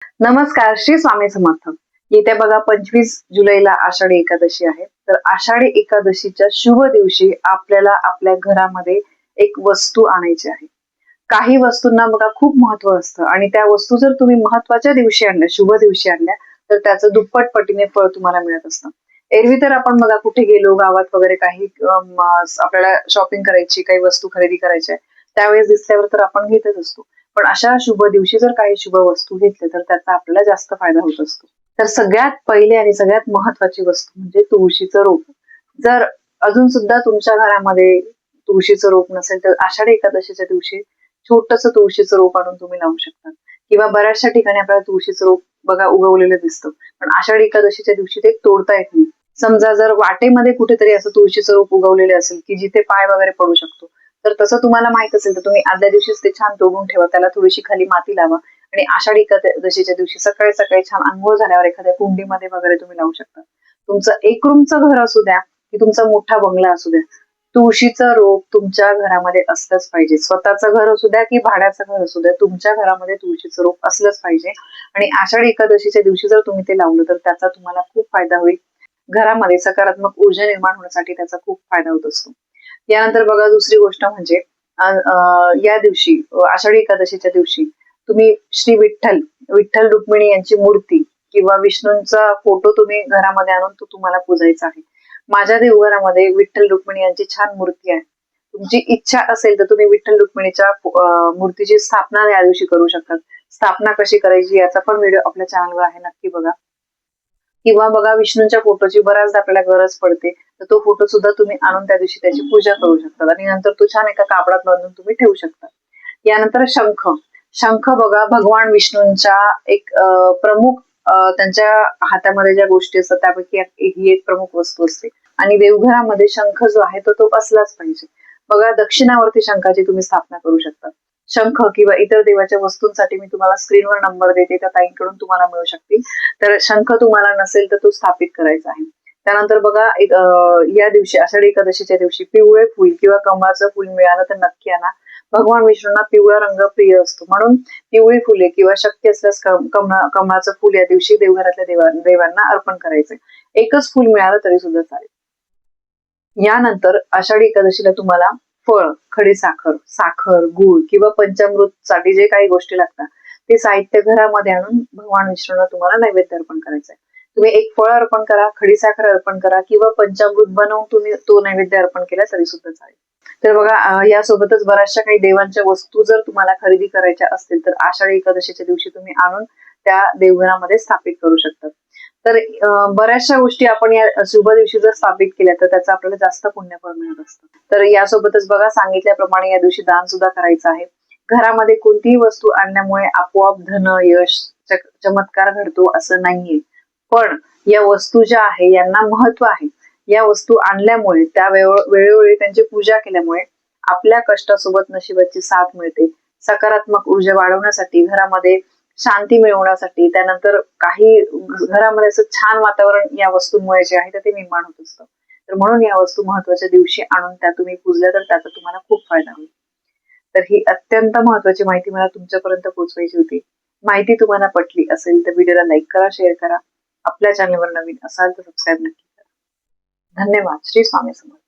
नमस्कार, श्री स्वामी समर्थ. येत्या बघा 25 जुलैला आषाढी एकादशी आहे. तर आषाढी एकादशीच्या शुभ दिवशी आपल्याला आपल्या घरामध्ये एक वस्तू आणायची आहे. काही वस्तूंना बघा खूप महत्व असतं आणि त्या वस्तू जर तुम्ही महत्वाच्या दिवशी आणल्या, शुभ दिवशी आणल्या, तर त्याचं दुप्पट पटीने फळ तुम्हाला मिळत असतं. एरवी तर आपण बघा कुठे गेलो गावात वगैरे काही आपल्याला शॉपिंग करायची, काही वस्तू खरेदी करायच्या आहे, त्यावेळेस दिसल्यावर तर आपण घेतच असतो. पण अशा शुभ दिवशी जर काही शुभ वस्तू घेतल्या तर त्याचा आपल्याला जास्त फायदा होत असतो. तर सगळ्यात पहिले आणि सगळ्यात महत्वाची वस्तू म्हणजे तुळशीचं रोप. जर अजून सुद्धा तुमच्या घरामध्ये तुळशीचं रोप नसेल तर आषाढी एकादशीच्या दिवशी छोटस तुळशीचं रोप आणून तुम्ही लावू शकता. किंवा बऱ्याचशा ठिकाणी आपल्याला तुळशीचं रोप बघा उगवलेलं दिसतं, पण आषाढी एकादशीच्या दिवशी ते तोडता येत नाही. समजा जर वाटेमध्ये कुठेतरी असं तुळशीचं रोप उगवलेलं असेल की जिथे पाय वगैरे पडू शकतो, तर तसं तुम्हाला माहित असेल तर तुम्ही आदल्या दिवशीच ते छान तोडून ठेवा, त्याला थोडीशी खाली माती लावा आणि आषाढी एकादशीच्या दिवशी सकाळी सकाळी छान अंघोळ झाल्यावर एखाद्या कुंडीमध्ये वगैरे तुम्ही लावू शकता. तुमचं एक रूमचं घर असू द्या की तुमचा मोठा बंगला असू द्या, तुळशीचं रोप तुमच्या घरामध्ये असलंच पाहिजे. स्वतःचं घर असू द्या की भाड्याचं घर असू द्या, तुमच्या घरामध्ये तुळशीचं रोप असलंच पाहिजे. आणि आषाढी एकादशीच्या दिवशी जर तुम्ही ते लावलं तर त्याचा तुम्हाला खूप फायदा होईल. घरामध्ये सकारात्मक ऊर्जा निर्माण होण्यासाठी त्याचा खूप फायदा होत असतो. यानंतर बघा दुसरी गोष्ट म्हणजे या दिवशी आषाढी एकादशीच्या दिवशी तुम्ही श्री विठ्ठल रुक्मिणी यांची मूर्ती किंवा विष्णूंचा फोटो तुम्ही घरामध्ये आणून तो तुम्हाला पूजायचा आहे. माझ्या देवघरामध्ये विठ्ठल रुक्मिणी यांची छान मूर्ती आहे. तुमची इच्छा असेल तर तुम्ही विठ्ठल रुक्मिणीच्या मूर्तीची स्थापना या दिवशी करू शकता. स्थापना कशी करायची याचा पण व्हिडिओ आपल्या चॅनलवर आहे, नक्की बघा. किंवा बघा विष्णूंच्या फोटोची बऱ्याचदा आपल्याला गरज पडते, तर तो फोटो सुद्धा तुम्ही आणून त्या दिवशी त्याची पूजा करू शकता आणि नंतर तो छान एका कापडात बांधून तुम्ही ठेवू शकता. यानंतर शंख. शंख बघा भगवान विष्णूंच्या एक प्रमुख त्यांच्या हातामध्ये ज्या गोष्टी असतात त्यापैकी ही एक प्रमुख वस्तू असते आणि देवघरामध्ये शंख जो आहे तो असलाच पाहिजे. बघा दक्षिणावर्ती शंखाची तुम्ही स्थापना करू शकता. शंख किंवा इतर देवाच्या वस्तूंसाठी मी तुम्हाला स्क्रीनवर नंबर देते, त्या ताईंकडून तुम्हाला मिळू शकतील. तर शंख तुम्हाला नसेल तर तो स्थापित करायचा आहे. त्यानंतर बघा या दिवशी आषाढी एकादशीच्या दिवशी पिवळे फुल किंवा कमळाचं फुल मिळालं तर नक्की आणा. भगवान विष्णूंना पिवळा रंग प्रिय असतो, म्हणून पिवळी फुले किंवा शक्य असल्यास कमळाचं फुल या दिवशी देवघरातल्या देवांना अर्पण करायचे. एकच फुल मिळालं तरी सुद्धा चालेल. यानंतर आषाढी एकादशीला तुम्हाला फळ, खडीसाखर, साखर, गूळ किंवा पंचामृत साठी जे काही गोष्टी लागतात ते साहित्य घरामध्ये आणून भगवान विष्णूंना तुम्हाला नैवेद्य अर्पण करायचा आहे. तुम्ही एक फळ अर्पण करा, खडीसाखर अर्पण करा किंवा पंचामृत बनवून तुम्ही तो नैवेद्य अर्पण केला तरी सुद्धा चालेल. तर बघा यासोबतच बऱ्याचशा काही देवांच्या वस्तू जर तुम्हाला खरेदी करायच्या असतील तर आषाढी एकादशीच्या दिवशी तुम्ही आणून त्या देवघरामध्ये स्थापित करू शकता. तर बऱ्याचशा गोष्टी आपण या शुभ दिवशी जर स्थापित केल्या तर त्याचं आपल्याला जास्त पुण्यफळ मिळत असतं. तर यासोबतच बघा सांगितल्याप्रमाणे या दिवशी दान सुद्धा करायचं आहे. घरामध्ये कोणतीही वस्तू आणल्यामुळे आपोआप धन, यश, चमत्कार घडतो असं नाहीये, पण या वस्तू ज्या आहे यांना महत्व आहे. या वस्तू आणल्यामुळे त्या वेळोवेळी त्यांची पूजा केल्यामुळे आपल्या कष्टासोबत नशिबाची साथ मिळते. सकारात्मक ऊर्जा वाढवण्यासाठी, घरामध्ये शांती मिळवण्यासाठी, त्यानंतर काही घरामध्ये असं छान वातावरण या वस्तूंमुळे जे आहे ते निर्माण होत असतं. तर म्हणून या वस्तू महत्वाच्या दिवशी आणून त्या तुम्ही पूजल्या तर त्याचा तुम्हाला खूप फायदा होईल. तर ही अत्यंत महत्वाची माहिती मला तुमच्यापर्यंत पोहोचवायची होती. माहिती तुम्हाला पटली असेल तर व्हिडिओला लाईक करा, शेअर करा. आपल्या चॅनलवर नवीन असाल तर सबस्क्राईब नक्की करा. धन्यवाद. श्री स्वामी समर्थ.